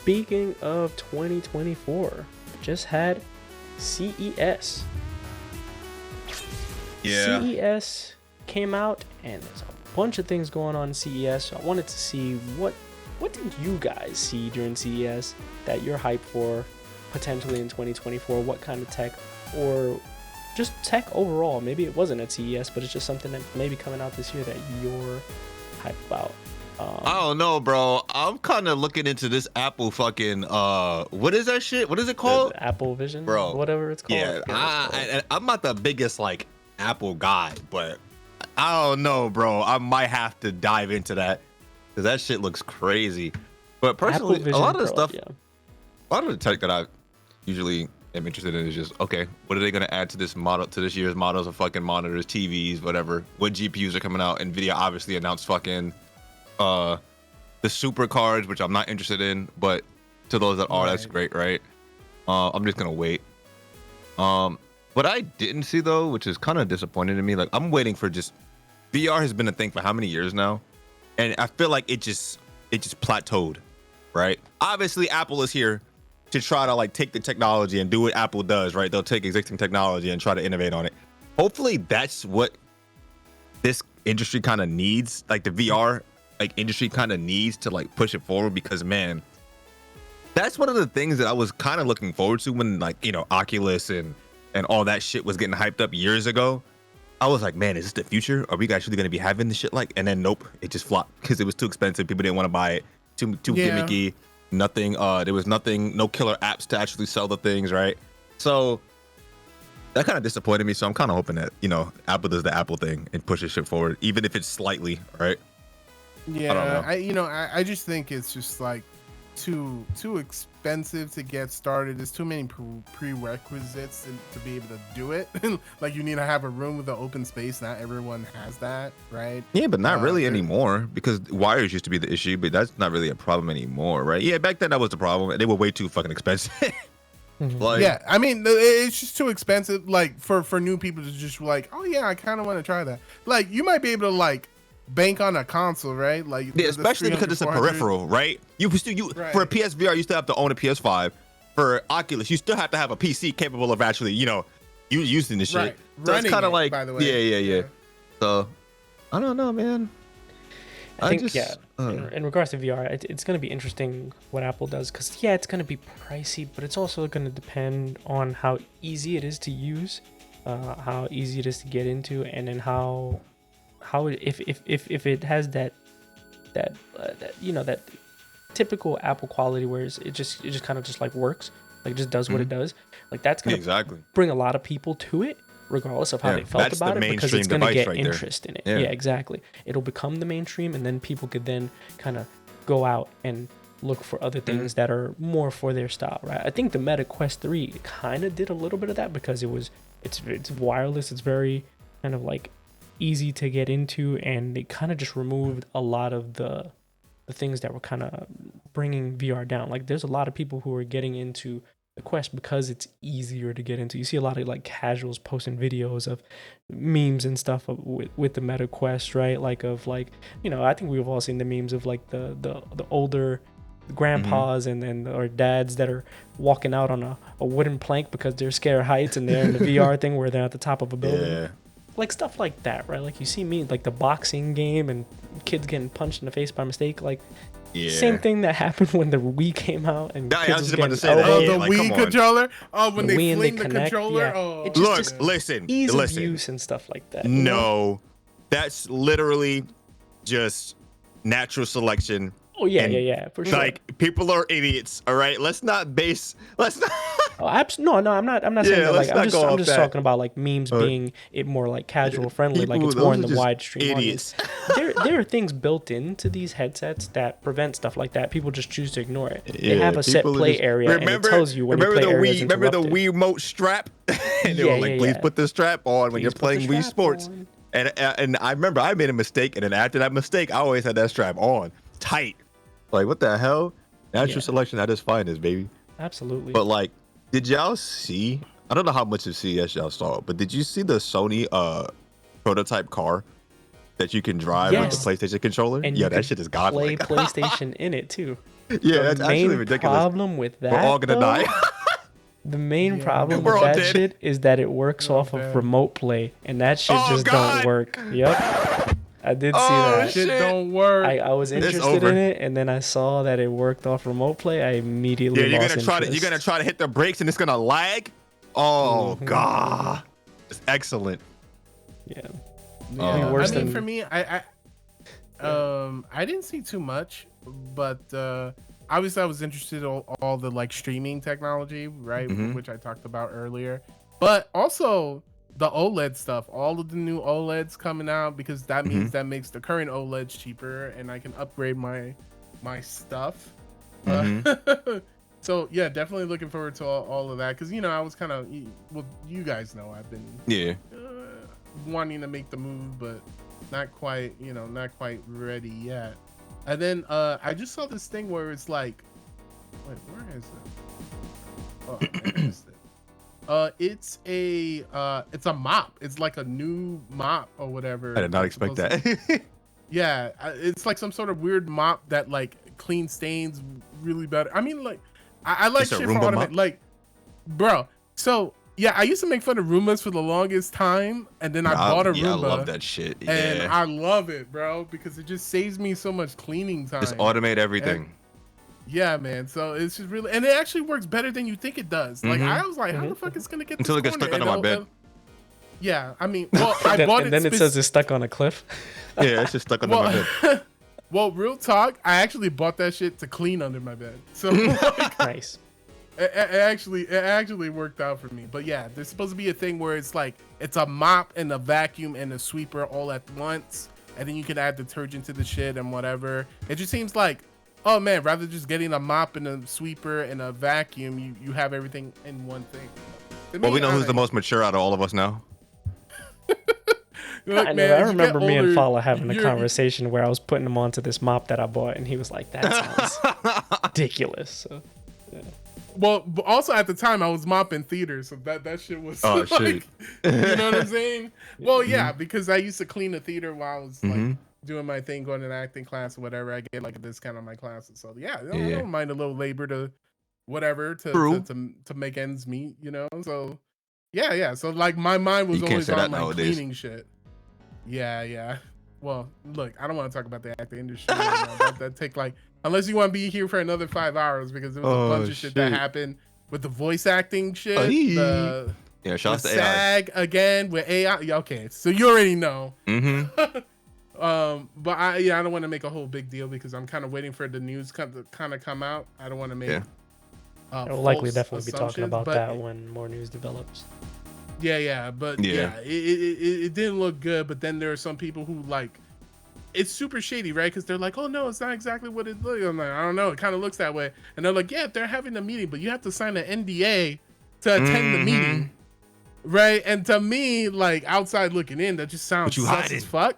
speaking of 2024, just had CES. Yeah. CES came out, and there's a bunch of things going on in CES. So I wanted to see what did you guys see during CES that you're hyped for potentially in 2024? What kind of tech, or just tech overall? Maybe it wasn't at CES, but it's just something that maybe coming out this year that you're hyped about. I don't know, bro. I'm kind of looking into this Apple fucking what is that shit? What is it called? The Apple Vision, bro. Whatever it's called. Yeah, I'm not the biggest like Apple guy, but I don't know, bro. I might have to dive into that because that shit looks crazy. But personally, a lot of the stuff, a lot of the tech that I usually am interested in is just, okay, what are they gonna add to this model, to this year's models of fucking monitors, TVs, whatever? What GPUs are coming out? Nvidia obviously announced fucking the super cards, which I'm not interested in, but to those that are, that's great, right? I'm just gonna wait. What I didn't see though, which is kind of disappointing to me, like I'm waiting for just VR has been a thing for how many years now, and I feel like it just plateaued, right? Obviously, Apple is here to try to like take the technology and do what Apple does, right? They'll take existing technology and try to innovate on it. Hopefully, that's what this industry kind of needs, like the VR like industry kind of needs to like push it forward, because man, that's one of the things that I was kind of looking forward to when like, you know, Oculus and all that shit was getting hyped up years ago. I was like, man, is this the future? Are we actually going to be having this shit? Like, and then nope, it just flopped because it was too expensive. People didn't want to buy it. Too gimmicky. Nothing. There was nothing. No killer apps to actually sell the things, right? So that kind of disappointed me. So I'm kind of hoping that, you know, Apple does the Apple thing and pushes shit forward, even if it's slightly, right? Yeah, I just think it's just like too expensive to get started. There's too many prerequisites to be able to do it. Like you need to have a room with an open space. Not everyone has that, right? Yeah, but not really anymore, because wires used to be the issue, but that's not really a problem anymore, right? Yeah, back then that was the problem. They were way too fucking expensive. Like, yeah, I mean, it's just too expensive. Like for new people to just like, oh yeah, I kind of want to try that. Like you might be able to like bank on a console, right? Like yeah, especially because it's a peripheral, right? You right. For a PSVR, you still have to own a PS5. For Oculus, you still have to have a PC capable of actually, you know, using the shit. Right. So it's kind of like, by the way. Yeah. So I don't know, man. I think in regards to VR, it's going to be interesting what Apple does, because yeah, it's going to be pricey, but it's also going to depend on how easy it is to use, how easy it is to get into, and then how if it has that you know, that typical Apple quality where it just kind of just like works, like just does what it does, like that's gonna bring a lot of people to it regardless of how they felt about it, because it's gonna get interest in it. Yeah, exactly. It'll become the mainstream, and then people could then kind of go out and look for other things that are more for their style, right? I think the Meta Quest 3 kind of did a little bit of that, because it's wireless, it's very kind of like easy to get into, and it kind of just removed a lot of the things that were kind of bringing VR down. Like there's a lot of people who are getting into the Quest because it's easier to get into. You see a lot of like casuals posting videos of memes and stuff with the Meta Quest, right? Like of like, you know, I think we've all seen the memes of like the older grandpas and or dads that are walking out on a wooden plank because they're scared of heights, and they're in the VR thing where they're at the top of a building. Yeah. Like stuff like that, right? Like you see me like the boxing game and kids getting punched in the face by mistake. Like same thing that happened when the Wii came out and I was just about to say that. Oh, the Wii controller. Oh, when they fling the controller. Yeah. Oh, it's just listen, ease of use and stuff like that. No, that's literally just natural selection. Oh yeah, for sure. Like people are idiots. All right, let's not. No, I'm not saying that. Like I'm just talking about like memes being it more like casual friendly, like it's more in the wide stream audience. There are things built into these headsets that prevent stuff like that. People just choose to ignore it. They have a set play area, and it tells you when your play area is interrupted. Remember the Wii remote strap? And they were like, please put the strap on when you're playing Wii Sports. And I remember I made a mistake, and then after that mistake, I always had that strap on tight. Like, what the hell? Natural selection at its finest, baby. Absolutely. But like, did y'all see? I don't know how much of CES y'all saw, but did you see the Sony prototype car that you can drive with the PlayStation controller? And that shit is godlike. Play PlayStation in it too. Yeah, that's actually ridiculous. The problem with that, we're all gonna die. The main problem with that shit is that it works off of remote play, and that shit just don't work. Yep, I did see that. Shit don't work. I was interested in it, and then I saw that it worked off remote play. I immediately lost interest. You're gonna try to hit the brakes, and it's gonna lag. Oh god, it's excellent. Yeah. I mean, for me, I didn't see too much, but obviously I was interested in all the like streaming technology, right, which I talked about earlier, but also the OLED stuff, all of the new OLEDs coming out, because that means that makes the current OLEDs cheaper, and I can upgrade my stuff. So yeah, definitely looking forward to all of that, because I was kind of, well, you guys know I've been wanting to make the move, but not quite ready yet. And then I just saw this thing where it's like, wait, where is it? Oh, I missed it. It's a mop. It's like a new mop or whatever. I did not expect that. Yeah, it's like some sort of weird mop that like cleans stains really better. I mean, like I like shit from automated, like, bro. So yeah, I used to make fun of Roombas for the longest time, and then I bought a Roomba. Yeah, I love that shit. Yeah. And I love it, bro, because it just saves me so much cleaning time. Just automate everything. Yeah, man. So it's just really, and it actually works better than you think it does. Like I was like, how the fuck is it gonna get until it gets stuck under my bed? Yeah, I mean, well, I bought it. And then it says it's stuck on a cliff. Yeah, it's just stuck under my bed. Well, real talk, I actually bought that shit to clean under my bed. So like, nice. It actually worked out for me. But yeah, there's supposed to be a thing where it's like it's a mop and a vacuum and a sweeper all at once, and then you can add detergent to the shit and whatever. It just seems like, oh man, rather than just getting a mop and a sweeper and a vacuum, you have everything in one thing. Well, we know who's the most mature out of all of us now. Look, I man, remember me and Fala having a conversation where I was putting him onto this mop that I bought, and he was like, "That sounds ridiculous." So, yeah. Well, but also at the time I was mopping theaters, so that shit was like, shit. You know what I'm saying? Well, yeah, because I used to clean the theater while I was like doing my thing, going to an acting class or whatever. I get like a discount on my classes, so yeah, I don't mind a little labor to whatever to make ends meet, So yeah. So like my mind was always on like cleaning shit. Yeah. Well, look, I don't want to talk about the acting industry. That take like, unless you want to be here for another 5 hours, because there was a bunch of shit that happened with the voice acting shit. Shout out to SAG AI again with AI. Okay, so you already know. But I don't want to make a whole big deal because I'm kind of waiting for the news to kind of come out. I don't want to make. We'll likely definitely be talking about that when more news develops. Yeah, but it didn't look good. But then there are some people who like, it's super shady, right? Because they're like, oh no, it's not exactly what it looks. I'm like, I don't know, it kind of looks that way. And they're like, yeah, they're having a meeting, but you have to sign an NDA to attend the meeting, right? And to me, like outside looking in, that just sounds sus as fuck,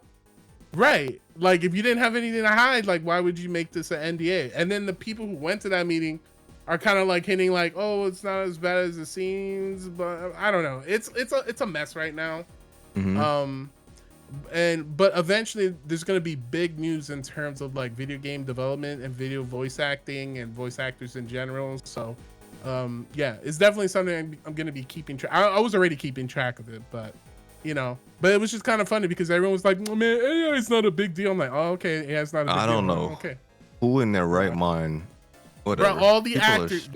right? Like if you didn't have anything to hide, like why would you make this an NDA? And then the people who went to that meeting are kind of like hinting like, oh, it's not as bad as it seems, but I don't know. It's a mess right now. But eventually there's going to be big news in terms of like video game development and video voice acting and voice actors in general. So it's definitely something I'm going to be keeping track. I was already keeping track of it, but but it was just kind of funny because everyone was like, oh, man, AI is not a big deal. I'm like, oh, okay, yeah, it's not a big deal. I don't know. Okay. Who in their right mind? Whatever. Bro, all the People actors,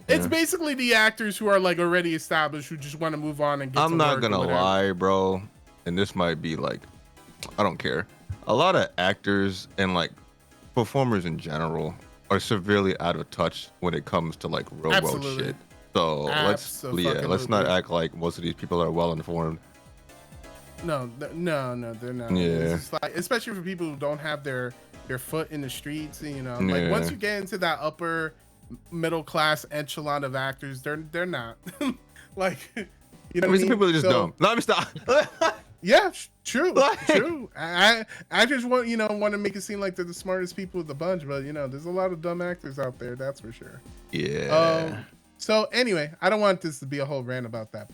it's basically the actors who are like already established who just want to move on and get I'm not gonna lie, bro, and this might be like, I don't care. A lot of actors and like performers in general are severely out of touch when it comes to like real world shit. So let's not act like most of these people are well informed. No, they're not. Yeah. It's like, especially for people who don't have their foot in the streets, like once you get into that upper middle class echelon of actors, they're not like, I mean, some people are just dumb. No, I'm stop. Yeah, true. I just want to make it seem like they're the smartest people of the bunch, but there's a lot of dumb actors out there, that's for sure. Yeah. So anyway, I don't want this to be a whole rant about that,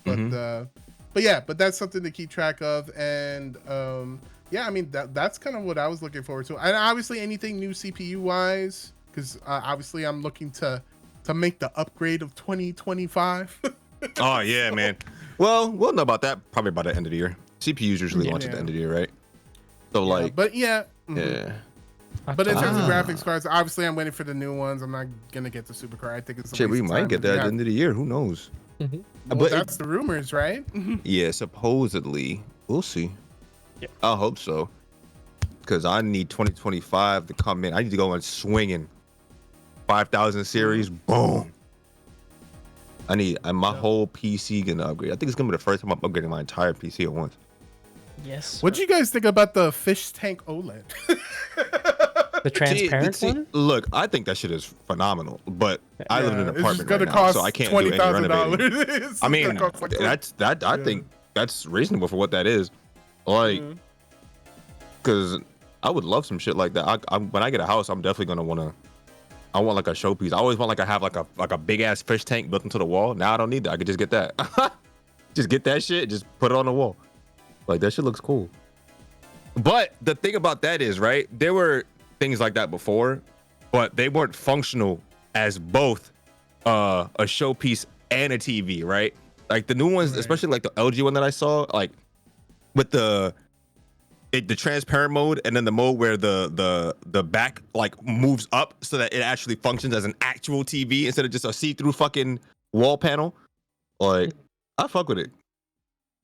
but that's something to keep track of. And I mean that's kind of what I was looking forward to. And obviously anything new CPU wise because obviously I'm looking to make the upgrade of 2025. Oh yeah, man. Well, we'll know about that probably by the end of the year. CPUs usually launch at the end of the year, right? So like, but yeah. But in terms of Ah. graphics cards, obviously I'm waiting for the new ones. I'm not gonna get the Supercard. I think it's a shit, we waste of might time get if we that at the have- end of the year. Who knows? Mm-hmm. Well, But that's the rumors, right? yeah, supposedly. We'll see. Yeah. I hope so. Because I need 2025 to come in. I need to go and swinging. 5,000 series, boom. I need my whole PC gonna upgrade. I think it's gonna be the first time I'm upgrading my entire PC at once. Yes. What do you guys think about the fish tank OLED? The transparent one? Look, I think that shit is phenomenal, but I live in an apartment right now, cost so I can't do any renovating. $20,000. I mean, I think that's reasonable for what that is. Like, because I would love some shit like that. When I get a house, I'm definitely gonna I want like a showpiece. I always want like I have like a big ass fish tank built into the wall. Now I don't need that. I could just get that. Just get that shit. Just put it on the wall. Like that shit looks cool. But the thing about that is, right? There were things like that before, but they weren't functional as both a showpiece and a TV, right? Like the new ones, especially like the LG one that I saw, like with the transparent mode and then the mode where the back like moves up so that it actually functions as an actual TV instead of just a see-through fucking wall panel. Like I fuck with it,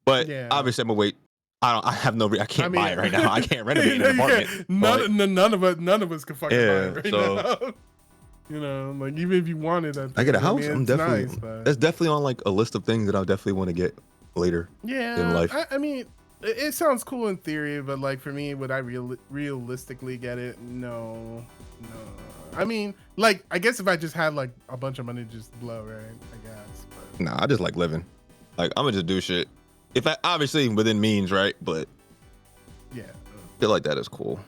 but obviously I'm gonna wait. I can't buy it right now. I can't renovate an apartment. None of us can fucking buy it right now. You know, like even if you wanted that, I get a house. I'm definitely that's definitely on like a list of things that I definitely want to get later. In life. I mean, it sounds cool in theory, but like for me, would I realistically get it? No. I mean, like I guess if I just had like a bunch of money to just blow, right? I guess. But. Nah, I just like living. Like I'm gonna just do shit. If I obviously within means, right? But yeah, feel like that is cool.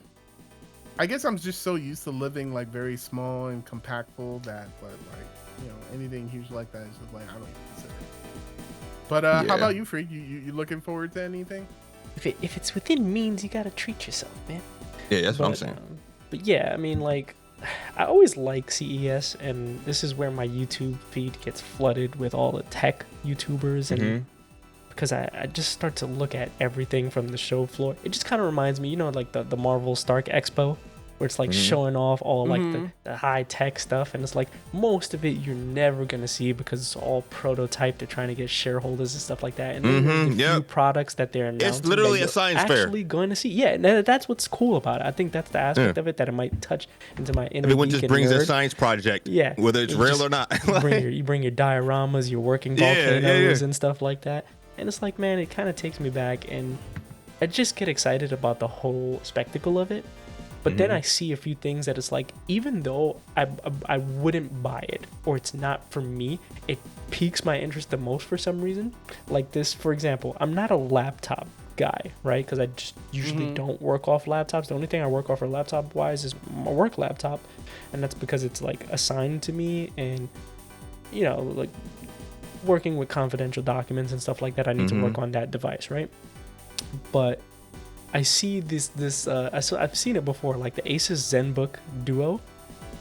I guess I'm just so used to living like very small and compactful that, but like anything huge like that is just like I don't even consider it. But how about you, Freak? You looking forward to anything? If it's within means, you gotta treat yourself, man. Yeah, that's what I'm saying. But yeah, I mean, like, I always like CES, and this is where my YouTube feed gets flooded with all the tech YouTubers and. Because I just start to look at everything from the show floor. It just kind of reminds me, like the Marvel Stark Expo, where it's like showing off all like the high tech stuff, and it's like most of it you're never gonna see because it's all prototype. They're trying to get shareholders and stuff like that, and then there's the few products that they're announcing. It's literally a science fair. Actually going to see, and that's what's cool about it. I think that's the aspect of it that it might touch into my inner. Everyone just brings their science project, whether it's real or not. you bring your dioramas, your working volcanoes and stuff like that. And it's like, man, it kind of takes me back, and I just get excited about the whole spectacle of it. But then I see a few things that it's like, even though I wouldn't buy it, or it's not for me, it piques my interest the most for some reason. Like this, for example, I'm not a laptop guy, right? Because I just usually don't work off laptops. The only thing I work off for laptop wise is my work laptop, and that's because it's like assigned to me, and like working with confidential documents and stuff like that, I need to work on that device, right? But I see I've seen it before, like the Asus ZenBook Duo,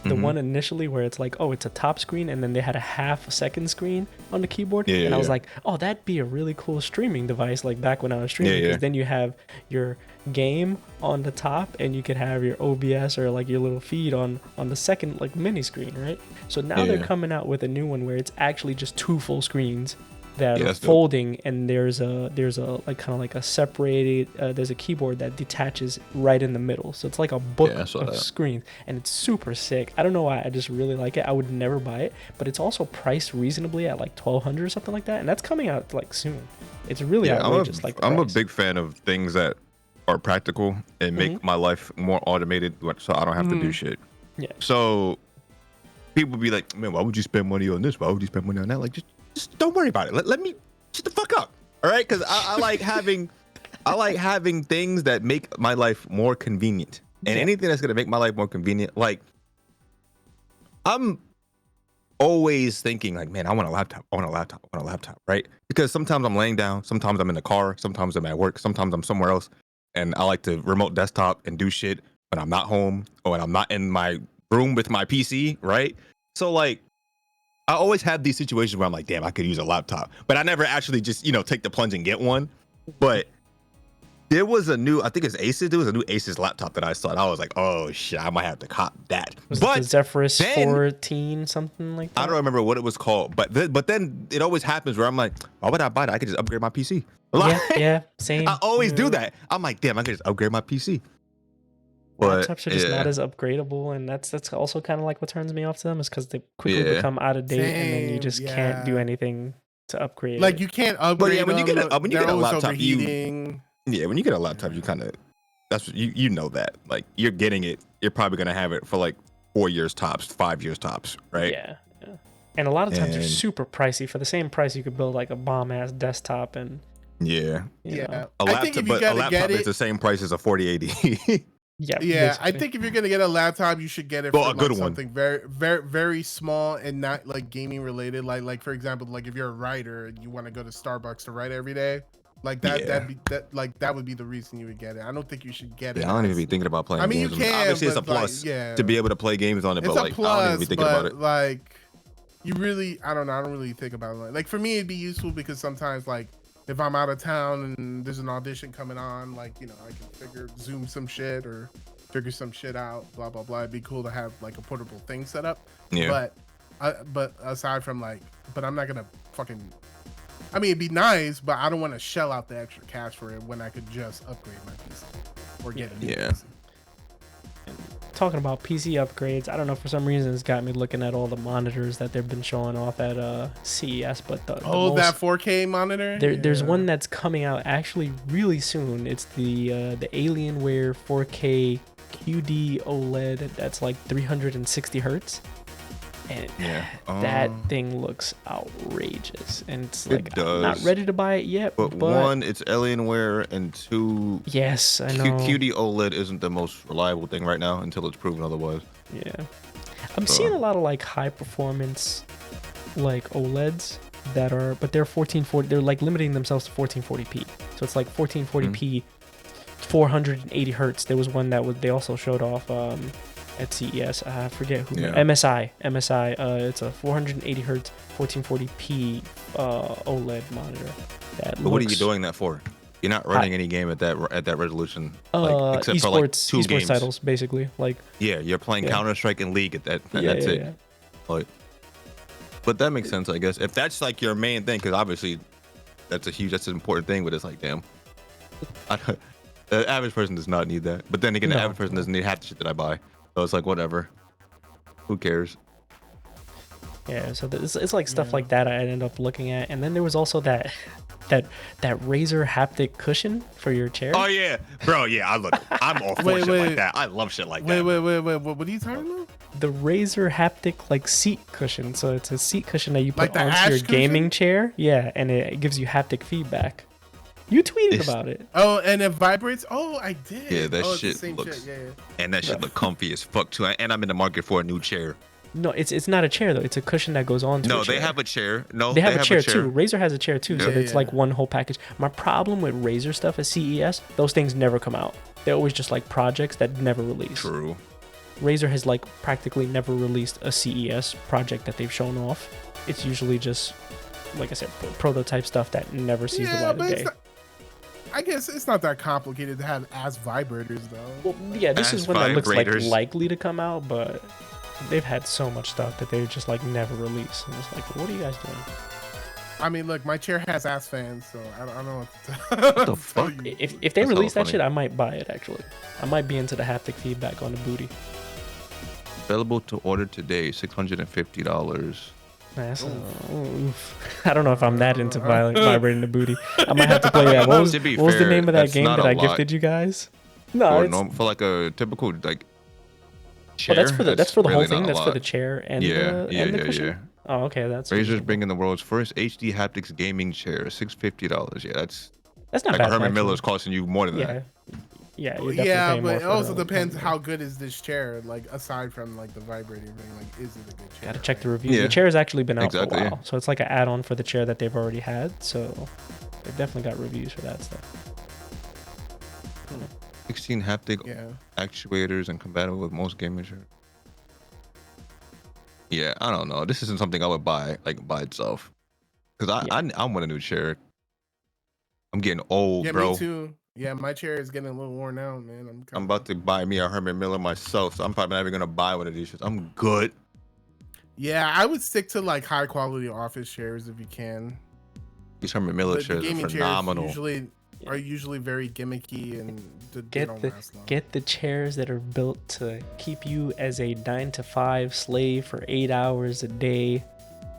the one initially where it's like, it's a top screen, and then they had a half a second screen on the keyboard, and I was like, that'd be a really cool streaming device, like back when I was streaming, because then you have your game on the top, and you could have your OBS or like your little feed on the second like mini screen, right? So now they're coming out with a new one where it's actually just two full screens that are folding, and there's a like kind of like a separated there's a keyboard that detaches right in the middle, so it's like a book of screens, and it's super sick. I don't know why, I just really like it. I would never buy it, but it's also priced reasonably at like $1,200 or something like that, and that's coming out like soon. It's really outrageous. I'm a big fan of things that are practical and make my life more automated, so I don't have to do shit. So people be like, man, why would you spend money on this? Why would you spend money on that? Like, just don't worry about it. Let me shut the fuck up. All right, because I like having things that make my life more convenient, and anything that's gonna make my life more convenient. Like, I'm always thinking like, man, I want a laptop, right? Because sometimes I'm laying down, sometimes I'm in the car, sometimes I'm at work, sometimes I'm somewhere else, and I like to remote desktop and do shit when I'm not home or when I'm not in my room with my PC, right? So like, I always have these situations where I'm like, damn, I could use a laptop, but I never actually just take the plunge and get one. But there was a new, I think it's Asus. There was a new Asus laptop that I saw, and I was like, "Oh shit, I might have to cop that." Was but it the Zephyrus 14, something like that? I don't remember what it was called, but then it always happens where I'm like, "Why would I buy that? I could just upgrade my PC." Yeah, same. I always do that. I'm like, "Damn, I could just upgrade my PC." But laptops are just not as upgradable, and that's also kind of like what turns me off to them, is because they quickly become out of date, and then you just can't do anything to upgrade. Like you can't upgrade. Yeah, when you get a laptop, when you get a laptop, you kind of, that's what you know that, like, you're getting it, you're probably gonna have it for like 4 years tops, 5 years tops, right? Yeah. And a lot of times they're super pricey. For the same price, you could build like a bomb ass desktop, and a laptop is the same price as a 4080. Yeah, basically. I think if you're gonna get a laptop, you should get it for something very, very, very small and not like gaming related. Like for example, like if you're a writer and you want to go to Starbucks to write every day, like that, that would be the reason you would get it. I don't think you should get it. I don't even be thinking about playing. I mean, games. You can. Obviously, it's a plus to be able to play games on it, but like, I don't even be thinking about it. Like, you really, I don't know. I don't really think about it. Like for me, it'd be useful because sometimes like, if I'm out of town and there's an audition coming on, like, I can zoom some shit or figure some shit out, blah, blah, blah. It'd be cool to have like a portable thing set up. Yeah. But aside from like, but I'm not going to I mean, it'd be nice, but I don't want to shell out the extra cash for it when I could just upgrade my PC or get a new PC. Talking about PC upgrades, I don't know, for some reason it's got me looking at all the monitors that they've been showing off at CES, but that 4K monitor. There's one that's coming out actually really soon. It's the Alienware 4K QD OLED. That's like 360 hertz, and that thing looks outrageous. And it's like, I'm not ready to buy it yet. But one, it's Alienware, and two, yes, I know, QD OLED isn't the most reliable thing right now until it's proven otherwise. Yeah, I'm seeing a lot of like high performance like OLEDs that are, but they're 1440. They're like limiting themselves to 1440p. So it's like 1440p, 480 hertz. There was one that they also showed off at CES. I forget who. MSI. It's a 480 hertz 1440p OLED monitor. But what are you doing that for? You're not running any game at that resolution, except for like two games. Titles, basically. Like, you're playing Counter-Strike and League at that, and that's it. Yeah. Like, but that makes sense, I guess. If that's like your main thing, because obviously that's an important thing. But it's like, damn, the average person does not need that. But then again, the average person doesn't need half the shit that I buy. So it's like, whatever. Who cares? Yeah, so it's like stuff like that I ended up looking at. And then there was also that Razer haptic cushion for your chair. Oh yeah, bro. Yeah, I'm all for shit like that. I love shit like that. Wait. What are you talking about? The Razer haptic like seat cushion. So it's a seat cushion that you put onto your gaming chair. Yeah, and it gives you haptic feedback. You tweeted about it. Oh, and it vibrates. Oh, I did. Yeah, that shit looks. And that shit look comfy as fuck too. And I'm in the market for a new chair. No, it's not a chair though. It's a cushion that goes on. No, they have a chair. No, they have a chair too. Razer has a chair too, so it's like one whole package. My problem with Razer stuff at CES, those things never come out. They're always just like projects that never release. True. Razer has like practically never released a CES project that they've shown off. It's usually just, like I said, prototype stuff that never sees the light of day. I guess it's not that complicated to have as vibrators though. Well, yeah, this is one that looks like likely to come out, but they've had so much stuff that they just like never release. And it's like, what are you guys doing? I mean, look, my chair has ass fans, so I don't know what the fuck. If they release that shit, I might buy it. Actually, I might be into the haptic feedback on the booty. Available to order today, $650. I don't know if I'm that into vibrating the booty. I might have to play that. What was the name of that game that I gifted you guys? No, for like a typical like chair. Well, that's for the whole thing. That's for the chair and the cushion. Yeah. Oh, okay. That's Razer's bringing the world's first HD haptics gaming chair, $650. Yeah, that's not like bad. Herman Miller's costing you more than that. Yeah, but it also depends how good is this chair. Like aside from like the vibrating thing, like is it a good chair? Gotta check the reviews. The chair has actually been out for a while, so it's like an add-on for the chair that they've already had. So they've definitely got reviews for that stuff. 16 haptic actuators and compatible with most gaming chairs. Yeah, I don't know. This isn't something I would buy like by itself. Because I want a new chair. I'm getting old, bro. Me too. Yeah, my chair is getting a little worn out, man. I'm about to buy me a Herman Miller myself, so I'm probably not even gonna buy one of these shits. I'm good. Yeah, I would stick to like high quality office chairs if you can. These Herman Miller chairs are phenomenal. Are usually very gimmicky and get the chairs that are built to keep you as a 9-to-5 slave for 8 hours a day,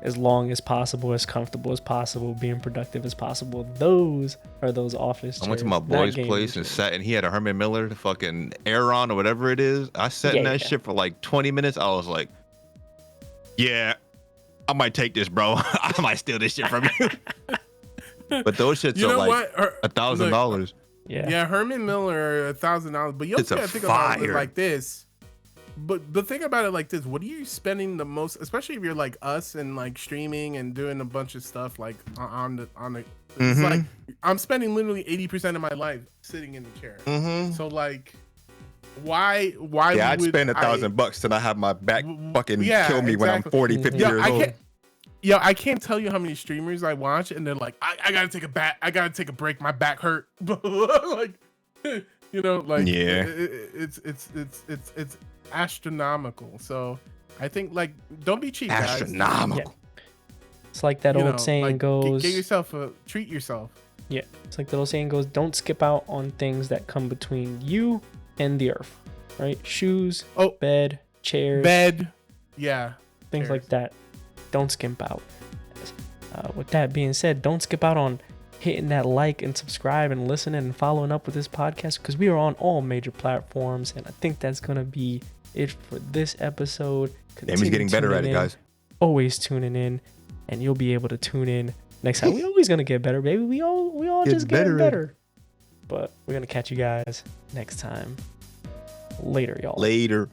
as long as possible, as comfortable as possible, being productive as possible. Those are those office chairs. I went to my boy's place and sat, and he had a Herman Miller, the fucking Aeron or whatever it is. I sat in that shit for like 20 minutes. I was like, yeah, I might take this, bro. I might steal this shit from you. But those shits are like $1,000. Yeah, Herman Miller $1,000. But you also gotta think about it like this. But the thing about it like this, what are you spending the most, especially if you're like us and like streaming and doing a bunch of stuff like on the it's like I'm spending literally 80% of my life sitting in the chair. So like why I'd spend $1,000 till I have my back fucking kill me when I'm 40, 50 years old. Yeah, I can't tell you how many streamers I watch, and they're like, I gotta take a break. My back hurt. Like, you know, like it's astronomical. So I think like don't be cheap, guys. Astronomical. Yeah. It's like that old saying goes. Get yourself treat yourself. Yeah, it's like that old saying goes. Don't skip out on things that come between you and the earth. Right? Shoes. Bed. Chairs. Yeah. Things like that. Don't skimp out. With that being said, don't skip out on hitting that like and subscribe and listening and following up with this podcast, because we are on all major platforms. And I think that's going to be it for this episode. Amy's getting better at it, guys. Always tuning in, and you'll be able to tune in next time. We always going to get better, baby. We all just get better. But we're going to catch you guys next time. Later, y'all. Later.